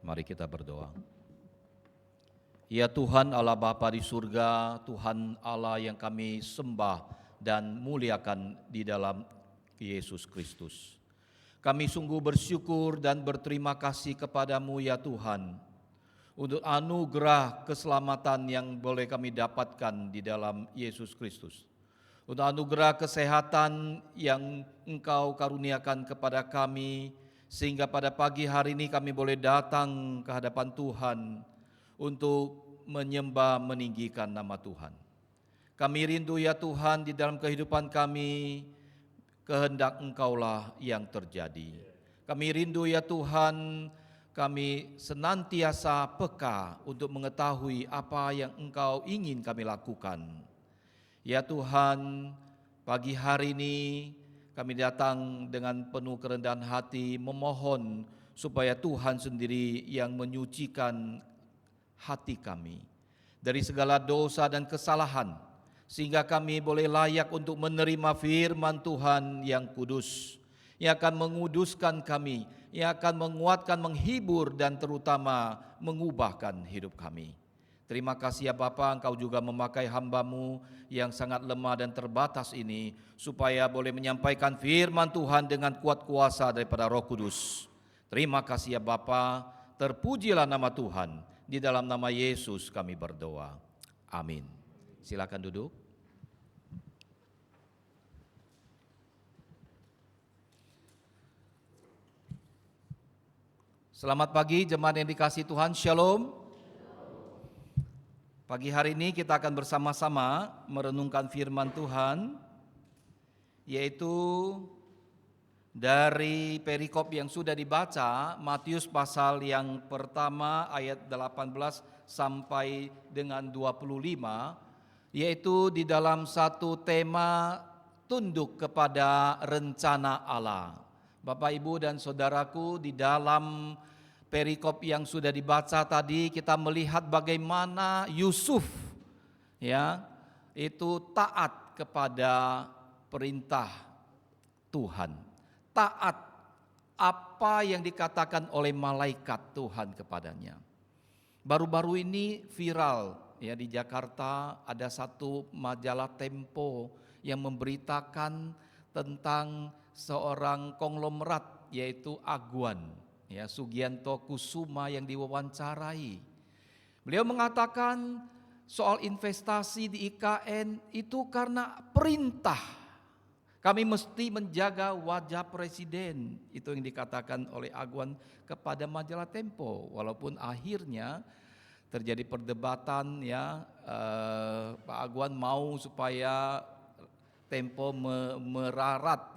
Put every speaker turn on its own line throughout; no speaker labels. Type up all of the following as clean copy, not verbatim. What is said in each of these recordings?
Mari kita berdoa. Ya Tuhan Allah Bapa di surga, Tuhan Allah yang kami sembah dan muliakan di dalam Yesus Kristus. Kami sungguh bersyukur dan berterima kasih kepadamu ya Tuhan, untuk anugerah keselamatan yang boleh kami dapatkan di dalam Yesus Kristus. Untuk anugerah kesehatan yang Engkau karuniakan kepada kami, sehingga pada pagi hari ini kami boleh datang ke hadapan Tuhan untuk menyembah meninggikan nama Tuhan. Kami rindu ya Tuhan di dalam kehidupan kami, kehendak Engkaulah yang terjadi. Kami rindu ya Tuhan, kami senantiasa peka untuk mengetahui apa yang Engkau ingin kami lakukan. Ya Tuhan, pagi hari ini kami datang dengan penuh kerendahan hati memohon supaya Tuhan sendiri yang menyucikan hati kami dari segala dosa dan kesalahan, sehingga kami boleh layak untuk menerima firman Tuhan yang kudus, yang akan menguduskan kami, yang akan menguatkan, menghibur, dan terutama mengubahkan hidup kami. Terima kasih ya Bapa, Engkau juga memakai hamba-Mu yang sangat lemah dan terbatas ini, supaya boleh menyampaikan firman Tuhan dengan kuat kuasa daripada Roh Kudus. Terima kasih ya Bapa, terpujilah nama Tuhan. Di dalam nama Yesus kami berdoa. Amin. Silakan duduk. Selamat pagi jemaat yang dikasihi Tuhan, Shalom. Pagi hari ini kita akan bersama-sama merenungkan firman Tuhan, yaitu dari perikop yang sudah dibaca, Matius pasal yang pertama ayat 18 sampai dengan 25, yaitu di dalam satu tema tunduk kepada rencana Allah. Bapak, Ibu, dan saudaraku, di dalam perikop yang sudah dibaca tadi kita melihat bagaimana Yusuf itu taat kepada perintah Tuhan, taat apa yang dikatakan oleh malaikat Tuhan kepadanya. Baru-baru ini viral di Jakarta, ada satu majalah Tempo yang memberitakan tentang seorang konglomerat, yaitu Aguan Sugianto Kusuma, yang diwawancarai. Beliau mengatakan soal investasi di IKN itu karena perintah. Kami mesti menjaga wajah presiden, itu yang dikatakan oleh Aguan kepada majalah Tempo. Walaupun akhirnya terjadi perdebatan Pak Aguan mau supaya Tempo meralat,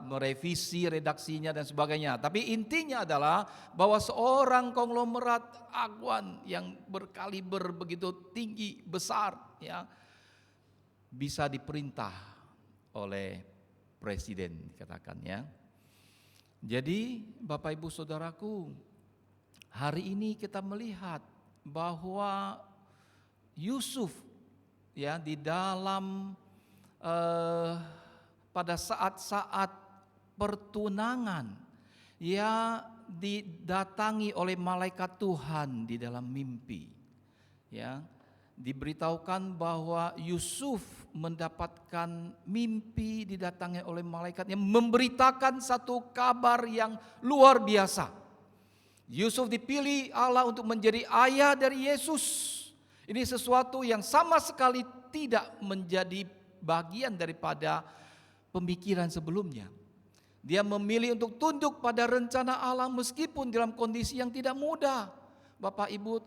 merevisi redaksinya dan sebagainya. Tapi intinya adalah bahwa seorang konglomerat Aguan yang berkaliber begitu tinggi, besar, bisa diperintah oleh presiden, katakannya. Jadi Bapak Ibu Saudaraku, hari ini kita melihat bahwa Yusuf di dalam pada saat-saat pertunangan didatangi oleh malaikat Tuhan di dalam mimpi. Diberitahukan bahwa Yusuf mendapatkan mimpi didatangi oleh malaikat yang memberitakan satu kabar yang luar biasa. Yusuf dipilih Allah untuk menjadi ayah dari Yesus. Ini sesuatu yang sama sekali tidak menjadi bagian daripada pemikiran sebelumnya. Dia memilih untuk tunduk pada rencana Allah meskipun dalam kondisi yang tidak mudah. Bapak, Ibu,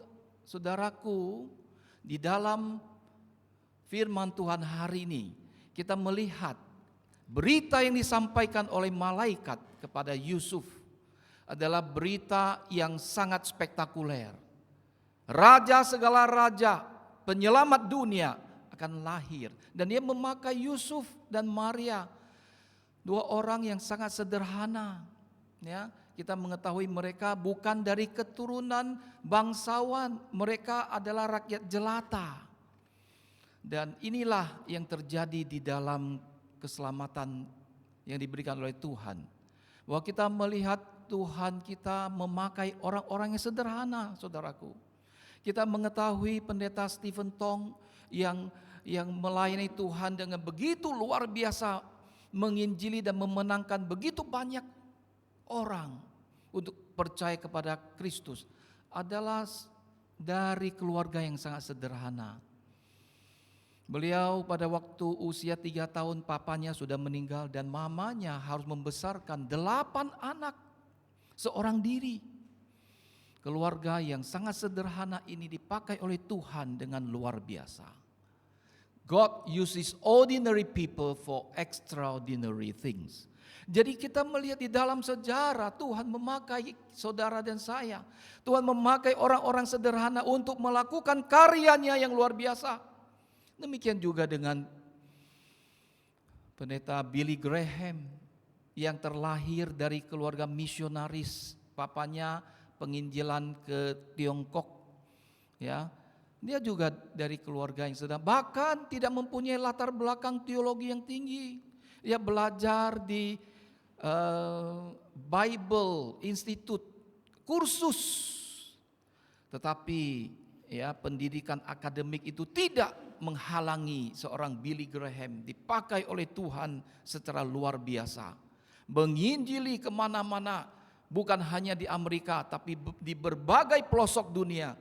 saudaraku, di dalam firman Tuhan hari ini kita melihat berita yang disampaikan oleh malaikat kepada Yusuf adalah berita yang sangat spektakuler. Raja segala raja, penyelamat dunia akan lahir, dan dia memakai Yusuf dan Maria, dua orang yang sangat sederhana. Kita mengetahui mereka bukan dari keturunan bangsawan, mereka adalah rakyat jelata. Dan inilah yang terjadi di dalam keselamatan yang diberikan oleh Tuhan. Bahwa kita melihat Tuhan kita memakai orang-orang yang sederhana, saudaraku. Kita mengetahui pendeta Stephen Tong yang melayani Tuhan dengan begitu luar biasa, menginjili dan memenangkan begitu banyak orang untuk percaya kepada Kristus, adalah dari keluarga yang sangat sederhana. Beliau pada waktu usia 3 tahun papanya sudah meninggal dan mamanya harus membesarkan 8 anak seorang diri. Keluarga yang sangat sederhana ini dipakai oleh Tuhan dengan luar biasa. God uses ordinary people for extraordinary things. Jadi kita melihat di dalam sejarah Tuhan memakai saudara dan saya. Tuhan memakai orang-orang sederhana untuk melakukan karyanya yang luar biasa. Demikian juga dengan pendeta Billy Graham yang terlahir dari keluarga misionaris. Papanya penginjilan ke Tiongkok, ya. Dia juga dari keluarga yang sedang, bahkan tidak mempunyai latar belakang teologi yang tinggi. Dia belajar di Bible Institute, kursus. Tetapi ya, pendidikan akademik itu tidak menghalangi seorang Billy Graham dipakai oleh Tuhan secara luar biasa. Menginjili kemana-mana, bukan hanya di Amerika, tapi di berbagai pelosok dunia.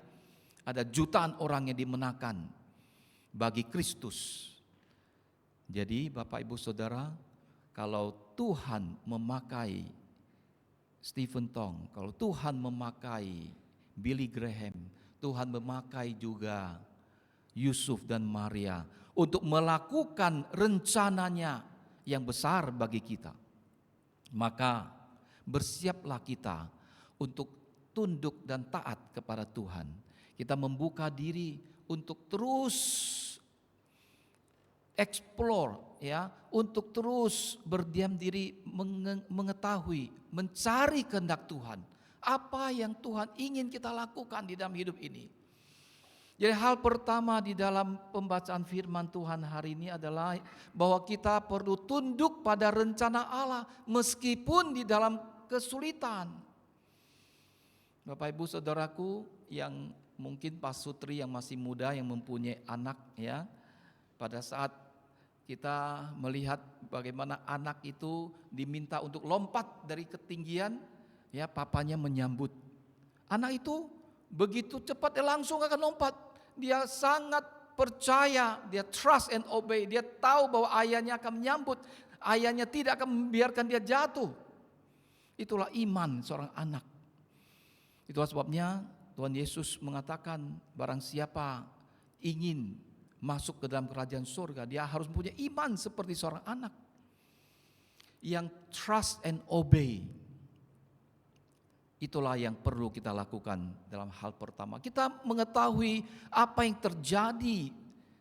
Ada jutaan orang yang dimenangkan bagi Kristus. Jadi Bapak Ibu Saudara, kalau Tuhan memakai Stephen Tong, kalau Tuhan memakai Billy Graham, Tuhan memakai juga Yusuf dan Maria untuk melakukan rencananya yang besar bagi kita. Maka bersiaplah kita untuk tunduk dan taat kepada Tuhan. Kita membuka diri untuk terus explore, ya, untuk terus berdiam diri, mengetahui, mencari kehendak Tuhan. Apa yang Tuhan ingin kita lakukan di dalam hidup ini. Jadi hal pertama di dalam pembacaan firman Tuhan hari ini adalah bahwa kita perlu tunduk pada rencana Allah meskipun di dalam kesulitan. Bapak Ibu Saudaraku yang mungkin Pak Sutri yang masih muda yang mempunyai anak, ya, pada saat kita melihat bagaimana anak itu diminta untuk lompat dari ketinggian, ya, papanya menyambut. Anak itu begitu cepat dia langsung akan lompat. Dia sangat percaya, dia trust and obey. Dia tahu bahwa ayahnya akan menyambut, ayahnya tidak akan membiarkan dia jatuh. Itulah iman seorang anak. Itulah sebabnya Tuhan Yesus mengatakan, barang siapa ingin masuk ke dalam kerajaan surga, dia harus punya iman seperti seorang anak yang trust and obey. Itulah yang perlu kita lakukan dalam hal pertama. Kita mengetahui apa yang terjadi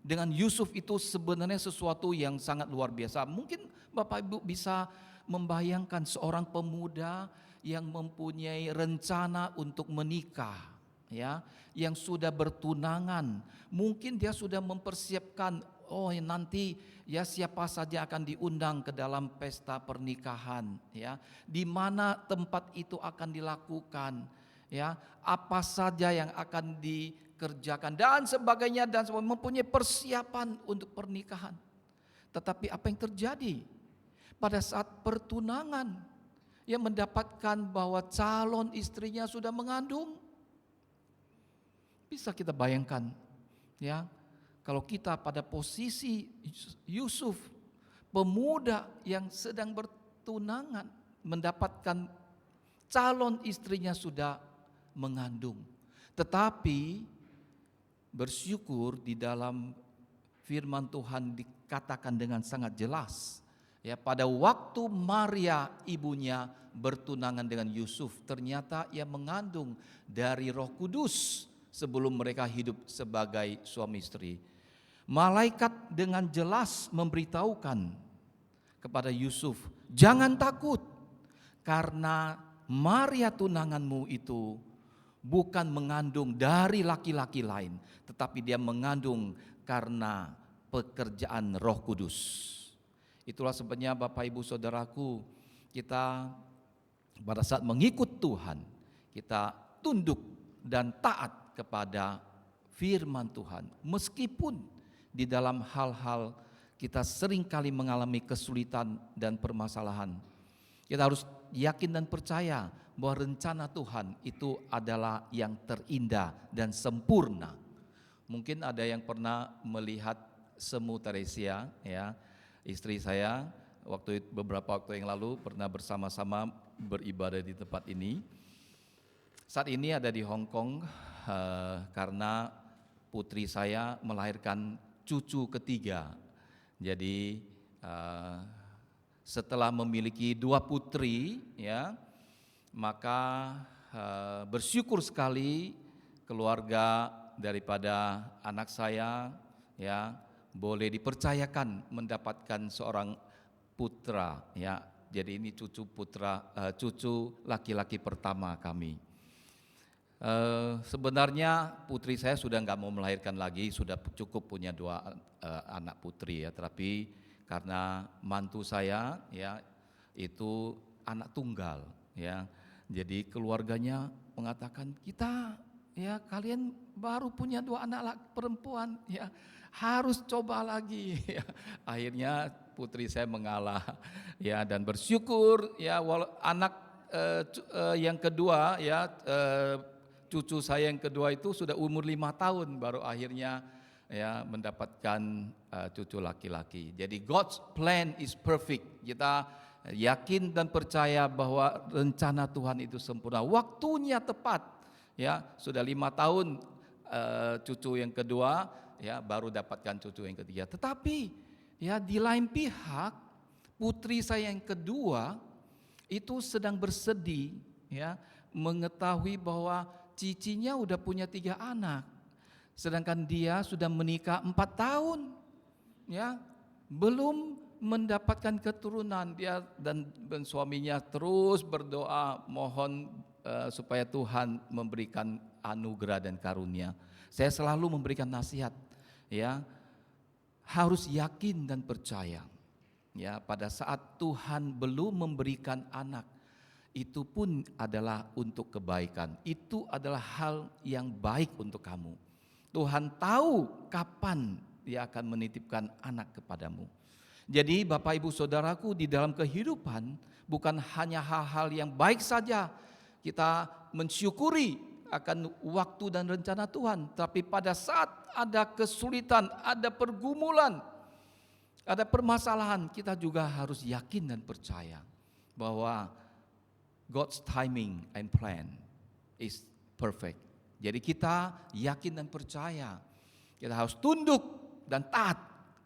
dengan Yusuf itu sebenarnya sesuatu yang sangat luar biasa. Mungkin Bapak Ibu bisa membayangkan seorang pemuda yang mempunyai rencana untuk menikah, ya, yang sudah bertunangan. Mungkin dia sudah mempersiapkan, nanti ya siapa saja akan diundang ke dalam pesta pernikahan, ya, di mana tempat itu akan dilakukan, ya, apa saja yang akan dikerjakan dan sebagainya, dan mempunyai persiapan untuk pernikahan. Tetapi apa yang terjadi pada saat pertunangan? Ia mendapatkan bahwa calon istrinya sudah mengandung. Bisa kita bayangkan, ya, kalau kita pada posisi Yusuf, pemuda yang sedang bertunangan, mendapatkan calon istrinya sudah mengandung. Tetapi bersyukur di dalam firman Tuhan dikatakan dengan sangat jelas, ya, pada waktu Maria ibunya bertunangan dengan Yusuf, ternyata ia mengandung dari Roh Kudus sebelum mereka hidup sebagai suami istri. Malaikat dengan jelas memberitahukan kepada Yusuf, jangan takut, karena Maria tunanganmu itu bukan mengandung dari laki-laki lain, tetapi dia mengandung karena pekerjaan Roh Kudus. Itulah sebabnya Bapak Ibu Saudaraku, kita pada saat mengikut Tuhan, kita tunduk dan taat kepada firman Tuhan. Meskipun di dalam hal-hal kita seringkali mengalami kesulitan dan permasalahan, kita harus yakin dan percaya bahwa rencana Tuhan itu adalah yang terindah dan sempurna. Mungkin ada yang pernah melihat semu Teresia, ya, istri saya beberapa waktu yang lalu pernah bersama-sama beribadah di tempat ini. Saat ini ada di Hong Kong karena putri saya melahirkan cucu ketiga. Jadi setelah memiliki 2 putri, ya, maka bersyukur sekali keluarga daripada anak saya, ya, boleh dipercayakan mendapatkan seorang putra, ya. Jadi ini cucu laki-laki pertama kami. Sebenarnya putri saya sudah nggak mau melahirkan lagi, sudah cukup punya 2 anak putri, ya. Tapi karena mantu saya, ya, itu anak tunggal, ya. Jadi keluarganya mengatakan, kita, ya, kalian baru punya 2 anak perempuan, ya, harus coba lagi. Ya. Akhirnya putri saya mengalah, ya, dan bersyukur, ya, anak yang kedua, ya, cucu saya yang kedua itu sudah umur 5 tahun baru akhirnya, ya, mendapatkan cucu laki-laki. Jadi God's plan is perfect. Kita yakin dan percaya bahwa rencana Tuhan itu sempurna. Waktunya tepat, ya, sudah 5 tahun cucu yang kedua, ya, baru dapatkan cucu yang ketiga. Tetapi, ya, di lain pihak putri saya yang kedua itu sedang bersedih, ya, mengetahui bahwa cicinya udah punya 3 anak. Sedangkan dia sudah menikah 4 tahun, ya, belum mendapatkan keturunan. Dia dan suaminya terus berdoa mohon supaya Tuhan memberikan anugerah dan karunia. Saya selalu memberikan nasihat, ya, harus yakin dan percaya, ya, pada saat Tuhan belum memberikan anak, itu pun adalah untuk kebaikan. Itu adalah hal yang baik untuk kamu. Tuhan tahu kapan Dia akan menitipkan anak kepadamu. Jadi Bapak Ibu Saudaraku, di dalam kehidupan bukan hanya hal-hal yang baik saja kita mensyukuri akan waktu dan rencana Tuhan, tapi pada saat ada kesulitan, ada pergumulan, ada permasalahan, kita juga harus yakin dan percaya bahwa God's timing and plan is perfect. Jadi kita yakin dan percaya, kita harus tunduk dan taat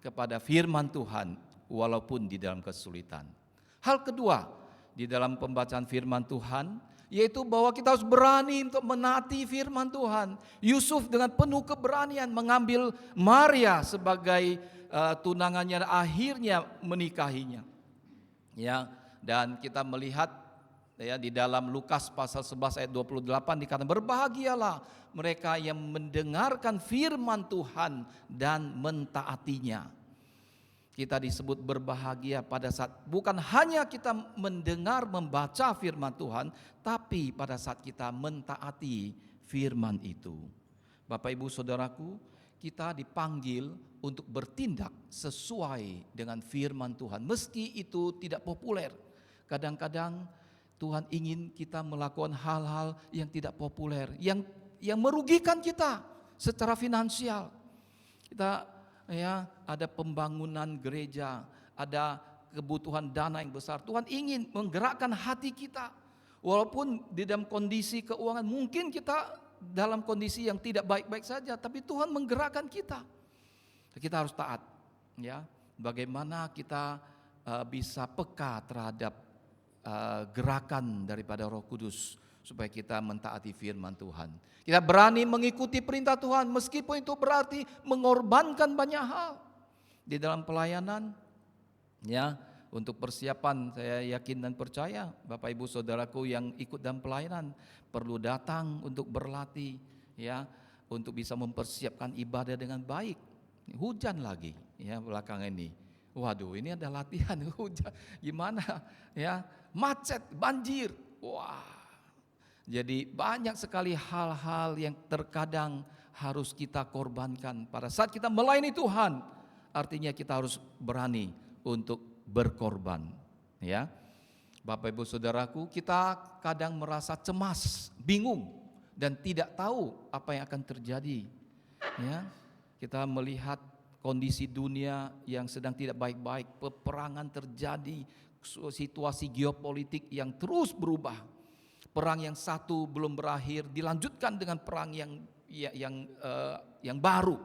kepada firman Tuhan walaupun di dalam kesulitan. Hal kedua di dalam pembacaan firman Tuhan, yaitu bahwa kita harus berani untuk menaati firman Tuhan. Yusuf dengan penuh keberanian mengambil Maria sebagai tunangannya dan akhirnya menikahinya. Ya, dan kita melihat, ya, di dalam Lukas pasal 11 ayat 28 dikatakan, berbahagialah mereka yang mendengarkan firman Tuhan dan mentaatinya. Kita disebut berbahagia pada saat bukan hanya kita mendengar membaca firman Tuhan, tapi pada saat kita mentaati firman itu. Bapak Ibu Saudaraku, kita dipanggil untuk bertindak sesuai dengan firman Tuhan, meski itu tidak populer. Kadang-kadang Tuhan ingin kita melakukan hal-hal yang tidak populer, yang merugikan kita secara finansial. Kita, ya, ada pembangunan gereja, ada kebutuhan dana yang besar. Tuhan ingin menggerakkan hati kita. Walaupun di dalam kondisi keuangan mungkin kita dalam kondisi yang tidak baik-baik saja, tapi Tuhan menggerakkan kita. Kita harus taat, ya. Bagaimana kita bisa peka terhadap gerakan daripada Roh Kudus supaya kita mentaati firman Tuhan. Kita berani mengikuti perintah Tuhan meskipun itu berarti mengorbankan banyak hal di dalam pelayanan, ya. Untuk persiapan, saya yakin dan percaya Bapak Ibu Saudaraku yang ikut dalam pelayanan perlu datang untuk berlatih, ya, untuk bisa mempersiapkan ibadah dengan baik. Hujan lagi, ya, belakangan ini. Waduh, ini ada latihan hujan, gimana, ya, macet, banjir. Wah, jadi banyak sekali hal-hal yang terkadang harus kita korbankan pada saat kita melayani Tuhan. Artinya kita harus berani untuk berkorban, ya. Bapak Ibu Saudaraku, kita kadang merasa cemas, bingung, dan tidak tahu apa yang akan terjadi. Ya, kita melihat kondisi dunia yang sedang tidak baik-baik, peperangan terjadi, situasi geopolitik yang terus berubah. Perang yang satu belum berakhir dilanjutkan dengan perang yang baru,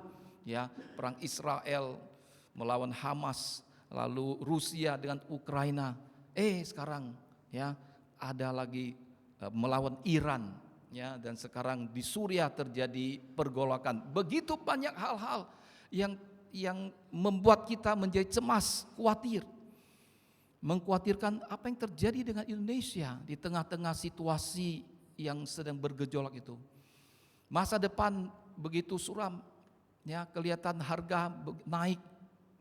ya, perang Israel melawan Hamas, lalu Rusia dengan Ukraina. Sekarang ya ada lagi melawan Iran, ya, dan sekarang di Suriah terjadi pergolakan. Begitu banyak hal-hal yang membuat kita menjadi cemas, khawatir. Mengkhawatirkan apa yang terjadi dengan Indonesia di tengah-tengah situasi yang sedang bergejolak itu. Masa depan begitu suram, ya, kelihatan harga naik.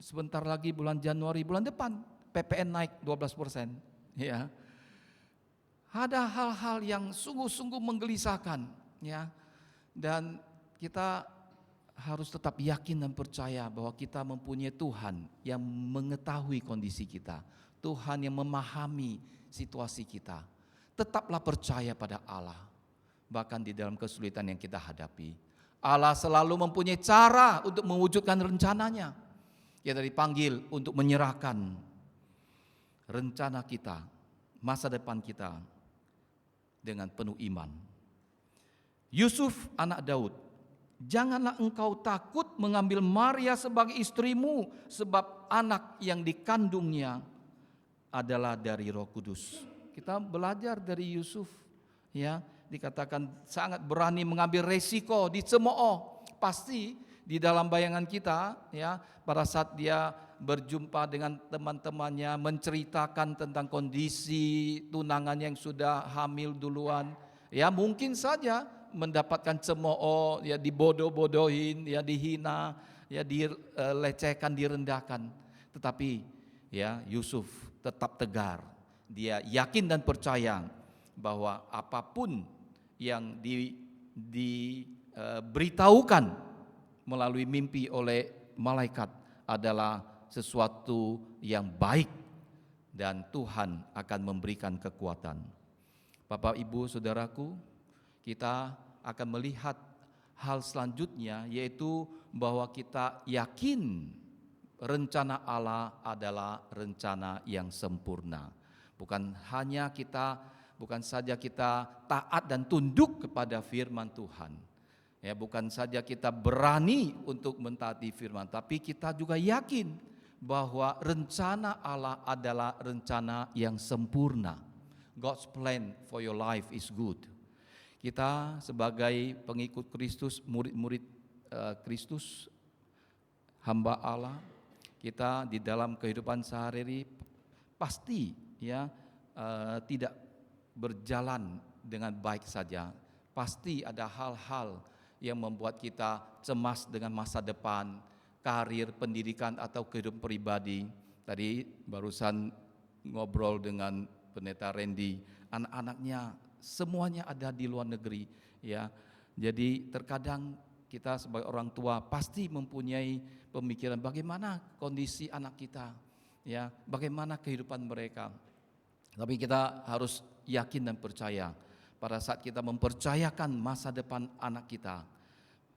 Sebentar lagi bulan Januari, bulan depan PPN naik 12%, ya. Ada hal-hal yang sungguh-sungguh menggelisahkan, ya. Dan kita harus tetap yakin dan percaya bahwa kita mempunyai Tuhan yang mengetahui kondisi kita, Tuhan yang memahami situasi kita. Tetaplah percaya pada Allah, bahkan di dalam kesulitan yang kita hadapi. Allah selalu mempunyai cara untuk mewujudkan rencananya. Kita dipanggil untuk menyerahkan rencana kita, masa depan kita dengan penuh iman. Yusuf anak Daud, janganlah engkau takut mengambil Maria sebagai istrimu, sebab anak yang dikandungnya adalah dari Roh Kudus. Kita belajar dari Yusuf, ya, dikatakan sangat berani mengambil resiko, dicemooh. Pasti di dalam bayangan kita, ya, pada saat dia berjumpa dengan teman-temannya, menceritakan tentang kondisi tunangannya yang sudah hamil duluan, ya, mungkin saja mendapatkan cemooh, ya, dibodoh-bodohin, ya, dihina, ya, dilecehkan, direndahkan. Tetapi ya, Yusuf tetap tegar. Dia yakin dan percaya bahwa apapun yang diberitahukan melalui mimpi oleh malaikat adalah sesuatu yang baik dan Tuhan akan memberikan kekuatan. Bapak, Ibu, Saudaraku, kita akan melihat hal selanjutnya, yaitu bahwa kita yakin rencana Allah adalah rencana yang sempurna. Bukan saja kita taat dan tunduk kepada firman Tuhan. Ya, bukan saja kita berani untuk mentaati firman, tapi kita juga yakin bahwa rencana Allah adalah rencana yang sempurna. God's plan for your life is good. Kita sebagai pengikut Kristus, murid-murid Kristus, hamba Allah, kita di dalam kehidupan sehari-hari pasti, ya, tidak berjalan dengan baik saja. Pasti ada hal-hal yang membuat kita cemas dengan masa depan, karir, pendidikan, atau kehidupan pribadi. Tadi barusan ngobrol dengan Pendeta Randy, anak-anaknya semuanya ada di luar negeri, ya. Jadi terkadang kita sebagai orang tua pasti mempunyai pemikiran bagaimana kondisi anak kita, ya, bagaimana kehidupan mereka. Tapi kita harus yakin dan percaya pada saat kita mempercayakan masa depan anak kita,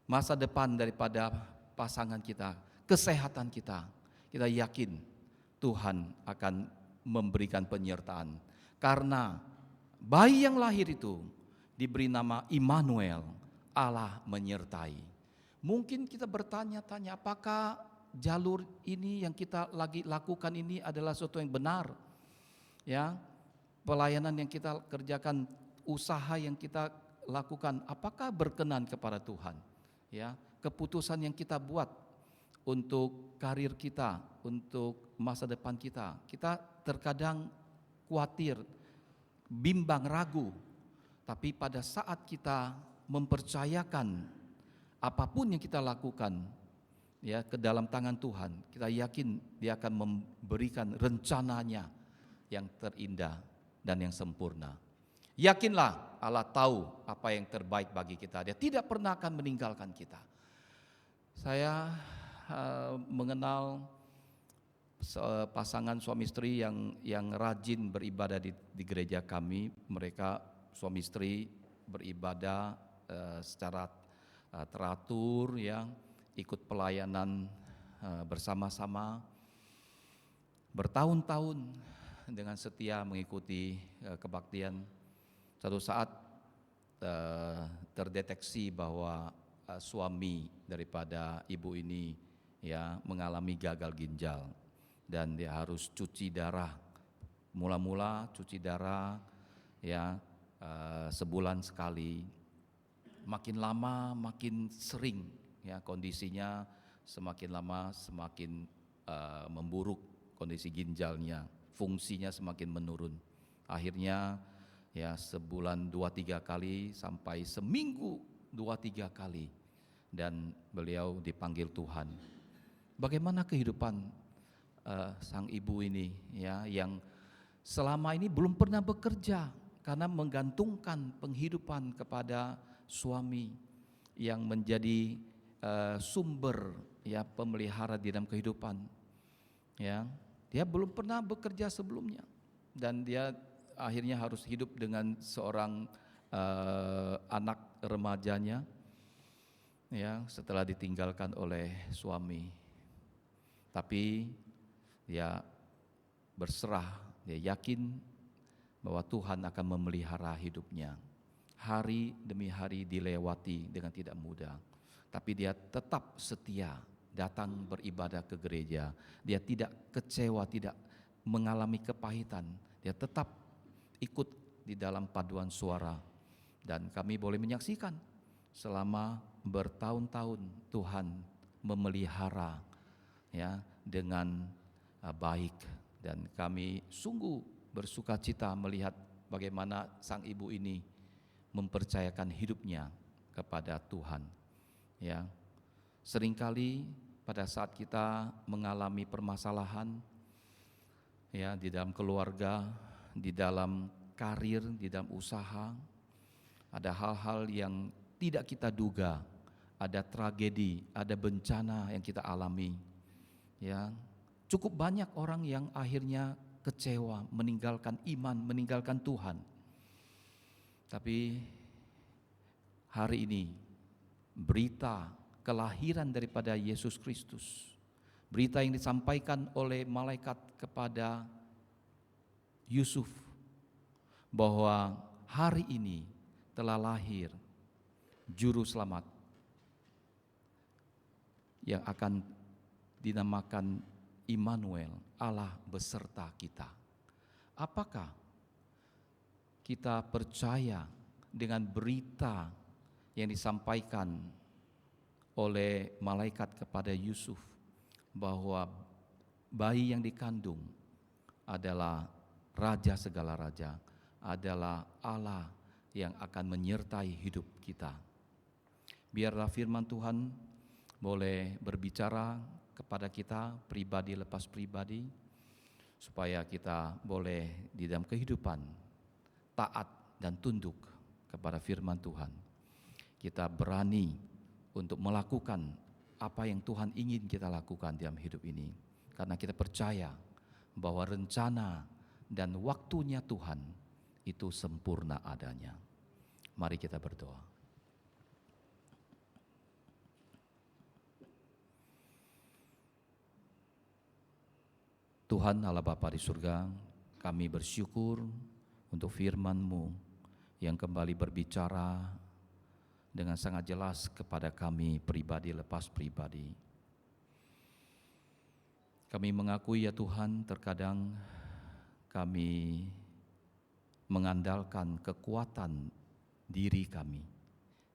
masa depan daripada pasangan kita, kesehatan kita, kita yakin Tuhan akan memberikan penyertaan. Karena bayi yang lahir itu diberi nama Immanuel, Allah menyertai. Mungkin kita bertanya-tanya, apakah jalur ini yang kita lagi lakukan ini adalah sesuatu yang benar? Ya, pelayanan yang kita kerjakan, usaha yang kita lakukan, apakah berkenan kepada Tuhan? Ya, keputusan yang kita buat untuk karir kita, untuk masa depan kita, kita terkadang khawatir, bimbang, ragu. Tapi pada saat kita mempercayakan apapun yang kita lakukan, ya, ke dalam tangan Tuhan, kita yakin Dia akan memberikan rencananya yang terindah dan yang sempurna. Yakinlah Allah tahu apa yang terbaik bagi kita. Dia tidak pernah akan meninggalkan kita. Saya mengenal pasangan suami istri yang rajin beribadah di gereja kami. Mereka suami istri beribadah secara teratur, ya, ikut pelayanan bersama-sama bertahun-tahun dengan setia mengikuti kebaktian. Satu saat terdeteksi bahwa suami daripada ibu ini, ya, mengalami gagal ginjal dan dia harus cuci darah. Mula-mula cuci darah, ya, sebulan sekali. Makin lama makin sering, ya, kondisinya semakin lama semakin memburuk kondisi ginjalnya, fungsinya semakin menurun. Akhirnya, ya, sebulan 2-3 kali sampai seminggu 2-3 kali, dan beliau dipanggil Tuhan. Bagaimana kehidupan sang ibu ini, ya, yang selama ini belum pernah bekerja karena menggantungkan penghidupan kepada suami yang menjadi sumber, ya, pemelihara di dalam kehidupan, ya. Dia belum pernah bekerja sebelumnya dan dia akhirnya harus hidup dengan seorang anak remajanya, ya, setelah ditinggalkan oleh suami. Tapi dia berserah, dia yakin bahwa Tuhan akan memelihara hidupnya. Hari demi hari dilewati dengan tidak mudah, tapi dia tetap setia datang beribadah ke gereja. Dia tidak kecewa, tidak mengalami kepahitan. Dia tetap ikut di dalam paduan suara, dan kami boleh menyaksikan selama bertahun-tahun Tuhan memelihara, ya, dengan baik, dan kami sungguh bersuka cita melihat bagaimana sang ibu ini mempercayakan hidupnya kepada Tuhan, ya. Seringkali pada saat kita mengalami permasalahan, ya, di dalam keluarga, di dalam karir, di dalam usaha, ada hal-hal yang tidak kita duga, ada tragedi, ada bencana yang kita alami, ya. Cukup banyak orang yang akhirnya kecewa, meninggalkan iman, meninggalkan Tuhan. Tapi hari ini berita kelahiran daripada Yesus Kristus, berita yang disampaikan oleh malaikat kepada Yusuf bahwa hari ini telah lahir juru selamat yang akan dinamakan Immanuel, Allah beserta kita. Apakah kita percaya dengan berita yang disampaikan oleh malaikat kepada Yusuf bahwa bayi yang dikandung adalah raja segala raja, adalah Allah yang akan menyertai hidup kita? Biarlah firman Tuhan boleh berbicara kepada kita pribadi lepas pribadi, supaya kita boleh di dalam kehidupan taat dan tunduk kepada firman Tuhan. Kita berani untuk melakukan apa yang Tuhan ingin kita lakukan dalam hidup ini, karena kita percaya bahwa rencana dan waktunya Tuhan itu sempurna adanya. Mari kita berdoa. Tuhan Allah Bapa di surga, kami bersyukur untuk firman-Mu yang kembali berbicara dengan sangat jelas kepada kami pribadi lepas pribadi. Kami mengakui, ya Tuhan, terkadang kami mengandalkan kekuatan diri kami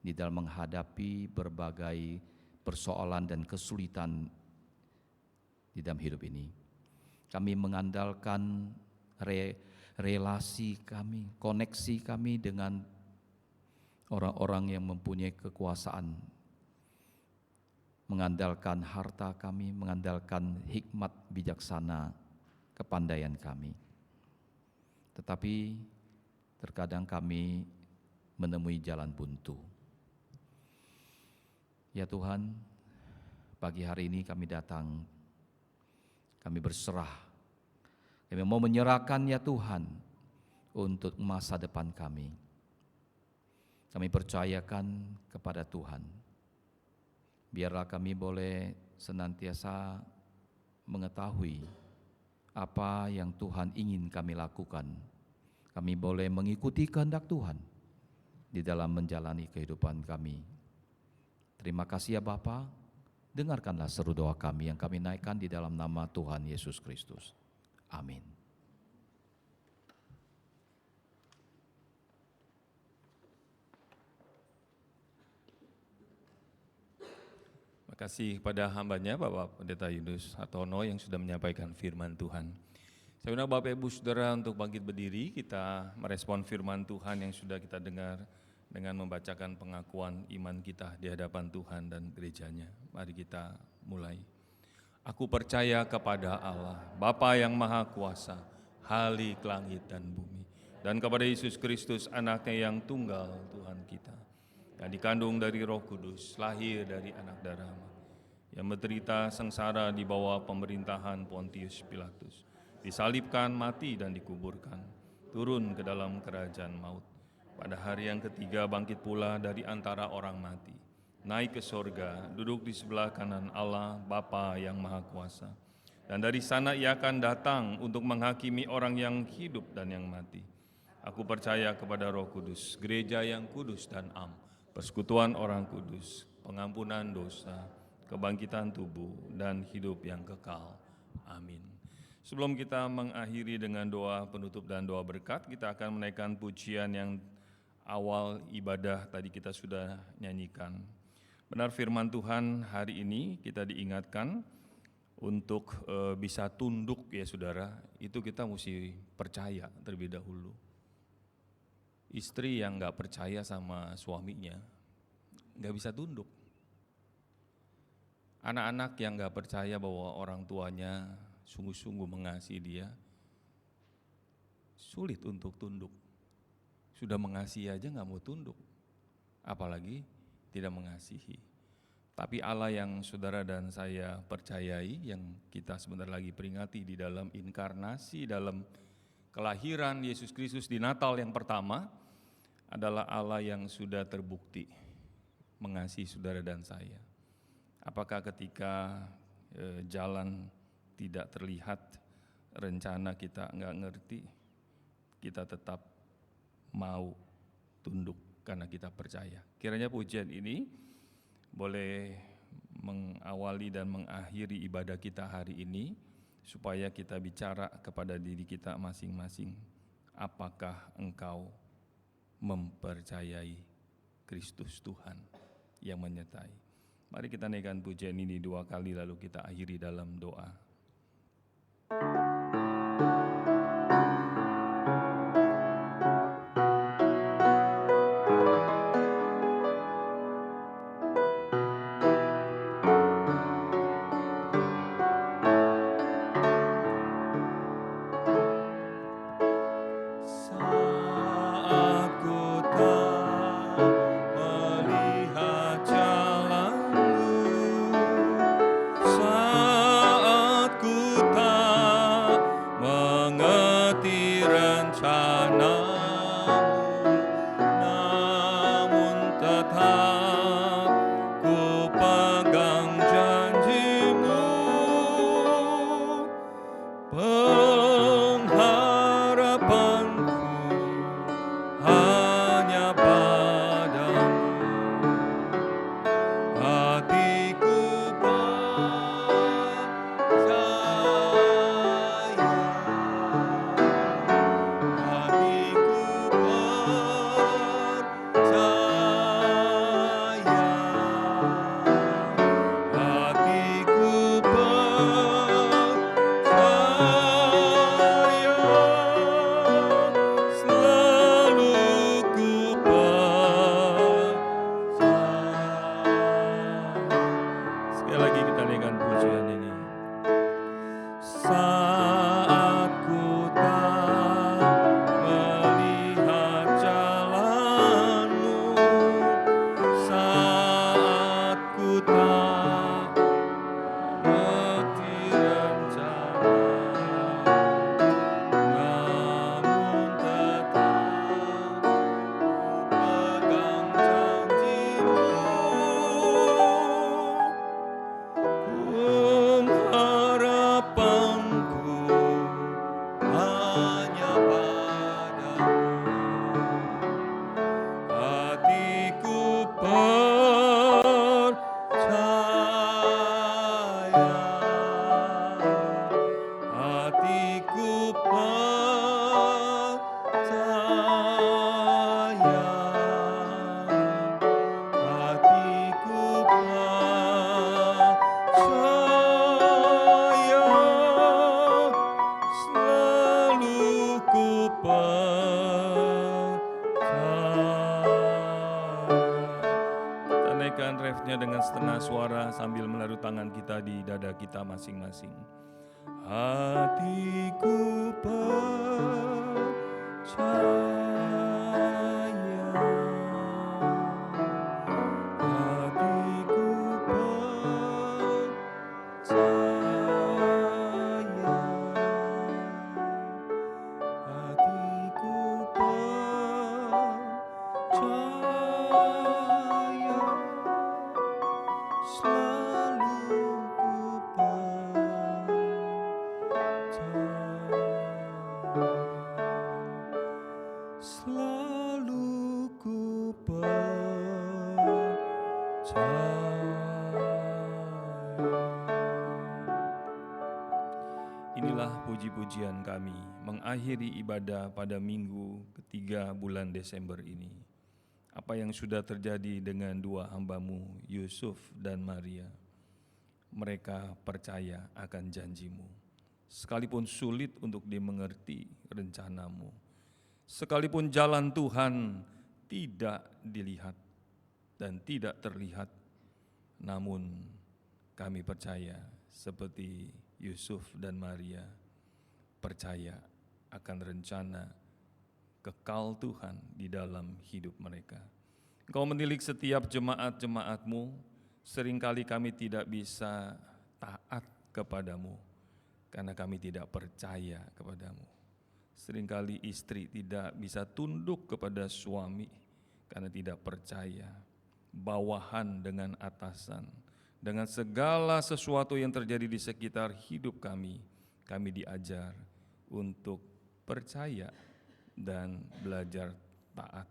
di dalam menghadapi berbagai persoalan dan kesulitan di dalam hidup ini. Kami mengandalkan relasi kami, koneksi kami dengan orang-orang yang mempunyai kekuasaan, mengandalkan harta kami, mengandalkan hikmat bijaksana, kepandaian kami. Tetapi Terkadang kami menemui jalan buntu. Ya Tuhan, pagi hari ini kami datang, kami berserah. Kami mau menyerahkan ya Tuhan untuk masa depan kami. Kami percayakan kepada Tuhan. Biarlah kami boleh senantiasa mengetahui apa yang Tuhan ingin kami lakukan. Kami boleh mengikuti kehendak Tuhan di dalam menjalani kehidupan kami. Terima kasih ya Bapa. Dengarkanlah seru doa kami yang kami naikkan di dalam nama Tuhan Yesus Kristus. Amin.
Terima kasih kepada hambanya Bapak Pendeta Yunus Hartono yang sudah menyampaikan firman Tuhan. Saya undang Bapak Ibu Saudara untuk bangkit berdiri, kita merespon firman Tuhan yang sudah kita dengar dengan membacakan pengakuan iman kita di hadapan Tuhan dan gerejanya. Mari kita mulai. Aku percaya kepada Allah, Bapa yang Maha Kuasa, Khalik langit dan bumi, dan kepada Yesus Kristus, anaknya yang tunggal Tuhan kita, yang dikandung dari Roh Kudus, lahir dari anak darah, yang menderita sengsara di bawah pemerintahan Pontius Pilatus, disalibkan, mati dan dikuburkan, turun ke dalam kerajaan maut. Pada hari yang ketiga bangkit pula dari antara orang mati, naik ke sorga, duduk di sebelah kanan Allah Bapa yang Maha Kuasa. Dan dari sana ia akan datang untuk menghakimi orang yang hidup dan yang mati. Aku percaya kepada Roh Kudus, gereja yang kudus dan am, persekutuan orang kudus, pengampunan dosa, kebangkitan tubuh, dan hidup yang kekal. Amin. Sebelum kita mengakhiri dengan doa penutup dan doa berkat, kita akan menaikkan pujian yang awal ibadah tadi kita sudah nyanyikan. Benar firman Tuhan, hari ini kita diingatkan untuk bisa tunduk ya saudara, itu kita mesti percaya terlebih dahulu. Istri yang gak percaya sama suaminya, gak bisa tunduk. Anak-anak yang gak percaya bahwa orang tuanya sungguh-sungguh mengasihi dia, sulit untuk tunduk. Sudah mengasihi aja gak mau tunduk, apalagi tidak mengasihi. Tapi Allah yang saudara dan saya percayai, yang kita sebentar lagi peringati di dalam inkarnasi, dalam kelahiran Yesus Kristus di Natal yang pertama, adalah Allah yang sudah terbukti mengasihi saudara dan saya. Apakah ketika jalan tidak terlihat, rencana kita nggak ngerti, kita tetap mau tunduk karena kita percaya. Kiranya pujian ini boleh mengawali dan mengakhiri ibadah kita hari ini, supaya kita bicara kepada diri kita masing-masing, apakah engkau mempercayai Kristus Tuhan yang menyertai. Mari kita naikkan pujian ini 2 kali lalu kita akhiri dalam doa. Saat ku tak mengerti percaya, hatiku percaya, hatiku percaya, selalu ku percaya. Kita naikkan refnya dengan setengah suara sambil menaruh tangan kita di dada kita masing-masing. Hatiku percaya, hatiku percaya, hatiku percaya, selalu ku percaya, selalu ku percaya. Inilah puji-pujian kami mengakhiri ibadah pada minggu ketiga bulan Desember ini. Apa yang sudah terjadi dengan dua hamba-Mu, Yusuf dan Maria. Mereka percaya akan janji-Mu. Sekalipun sulit untuk dimengerti rencana-Mu. Sekalipun jalan Tuhan tidak dilihat dan tidak terlihat, namun kami percaya seperti Yusuf dan Maria, percaya akan rencana kekal Tuhan di dalam hidup mereka. Engkau menilik setiap jemaat-jemaat-Mu, seringkali kami tidak bisa taat kepadamu, karena kami tidak percaya kepadamu. Seringkali istri tidak bisa tunduk kepada suami, karena tidak percaya. Bawahan dengan atasan, dengan segala sesuatu yang terjadi di sekitar hidup kami diajar untuk percaya dan belajar taat.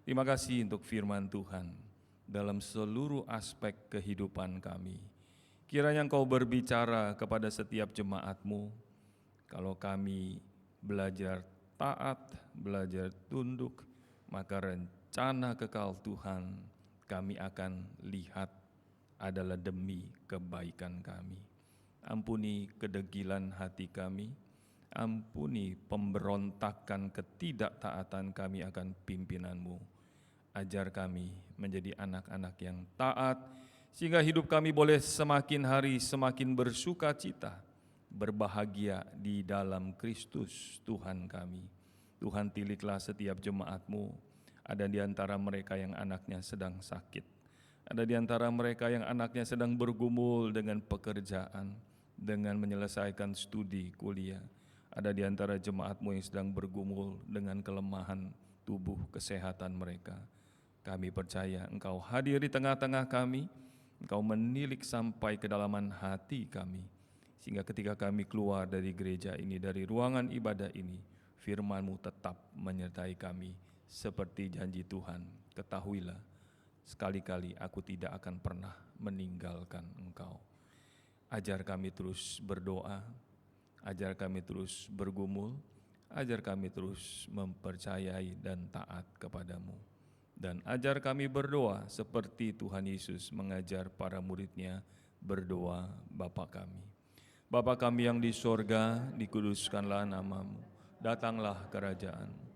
Terima kasih untuk firman Tuhan dalam seluruh aspek kehidupan kami. Kiranya Engkau berbicara kepada setiap jemaat-Mu, kalau kami belajar taat, belajar tunduk, maka rencana kekal Tuhan kami akan lihat adalah demi kebaikan kami. Ampuni kedegilan hati kami, ampuni pemberontakan ketidaktaatan kami akan pimpinan-Mu. Ajar kami menjadi anak-anak yang taat, sehingga hidup kami boleh semakin hari semakin bersuka cita, berbahagia di dalam Kristus Tuhan kami. Tuhan, tiliklah setiap jemaat-Mu, ada di antara mereka yang anaknya sedang sakit, ada di antara mereka yang anaknya sedang bergumul dengan pekerjaan, dengan menyelesaikan studi kuliah. Ada di antara jemaat-Mu yang sedang bergumul dengan kelemahan tubuh kesehatan mereka. Kami percaya Engkau hadir di tengah-tengah kami, Engkau menilik sampai kedalaman hati kami, sehingga ketika kami keluar dari gereja ini, dari ruangan ibadah ini, firman-Mu tetap menyertai kami seperti janji Tuhan. Ketahuilah, sekali-kali aku tidak akan pernah meninggalkan Engkau. Ajar kami terus berdoa, ajar kami terus bergumul, ajar kami terus mempercayai dan taat kepadamu. Dan ajar kami berdoa seperti Tuhan Yesus mengajar para murid-Nya berdoa, Bapa kami. Bapa kami yang di sorga, dikuduskanlah nama-Mu, datanglah kerajaan-Mu.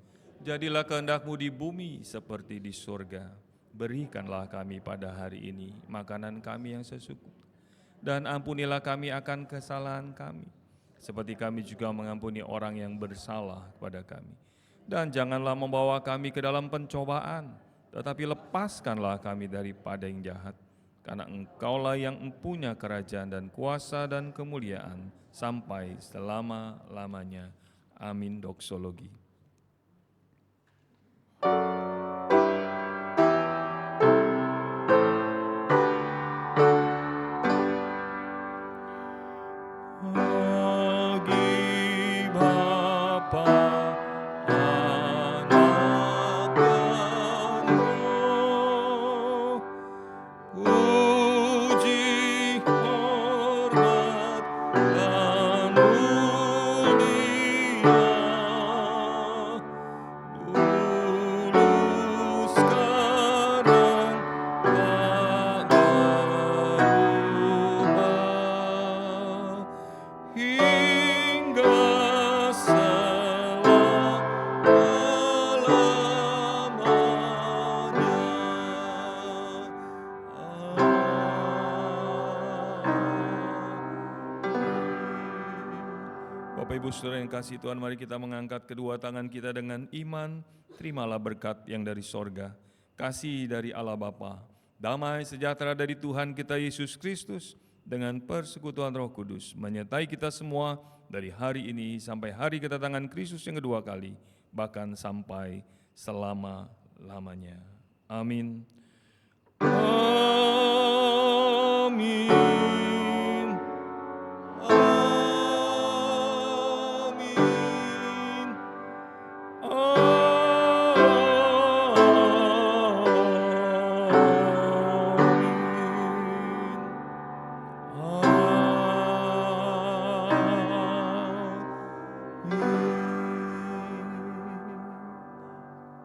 Jadilah kehendak-Mu di bumi seperti di sorga. Berikanlah kami pada hari ini makanan kami yang secukupnya. Dan ampunilah kami akan kesalahan kami, seperti kami juga mengampuni orang yang bersalah kepada kami. Dan janganlah membawa kami ke dalam pencobaan, tetapi lepaskanlah kami daripada yang jahat. Karena Engkaulah yang mempunyai kerajaan dan kuasa dan kemuliaan sampai selama-lamanya. Amin. Doksologi. Bapak Ibu Saudara yang kasih Tuhan, mari kita mengangkat kedua tangan kita dengan iman. Terimalah berkat yang dari sorga, kasih dari Allah Bapa, damai sejahtera dari Tuhan kita Yesus Kristus, dengan persekutuan Roh Kudus, menyertai kita semua dari hari ini sampai hari kedatangan Kristus yang kedua kali, bahkan sampai selama-lamanya. Amin. Amin.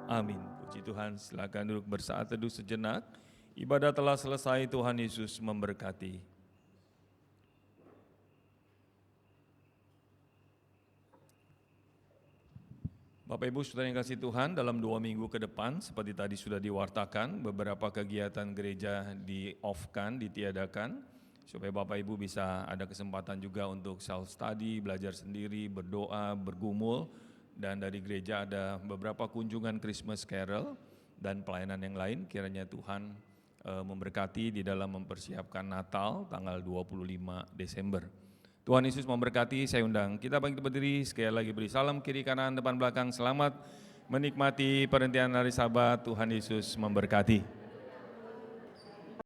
Amin. Puji Tuhan, silakan duduk bersaat teduh sejenak. Ibadah telah selesai, Tuhan Yesus memberkati. Bapak Ibu Saudara yang kasih Tuhan, dalam 2 minggu ke depan, seperti tadi sudah diwartakan, beberapa kegiatan gereja di-off-kan, ditiadakan, supaya Bapak Ibu bisa ada kesempatan juga untuk self-study, belajar sendiri, berdoa, bergumul, dan dari gereja ada beberapa kunjungan Christmas Carol dan pelayanan yang lain. Kiranya Tuhan memberkati di dalam mempersiapkan Natal tanggal 25 Desember. Tuhan Yesus memberkati. Saya undang kita bangkit berdiri, sekali lagi beri salam kiri kanan depan belakang. Selamat menikmati perhentian hari Sabat. Tuhan Yesus memberkati.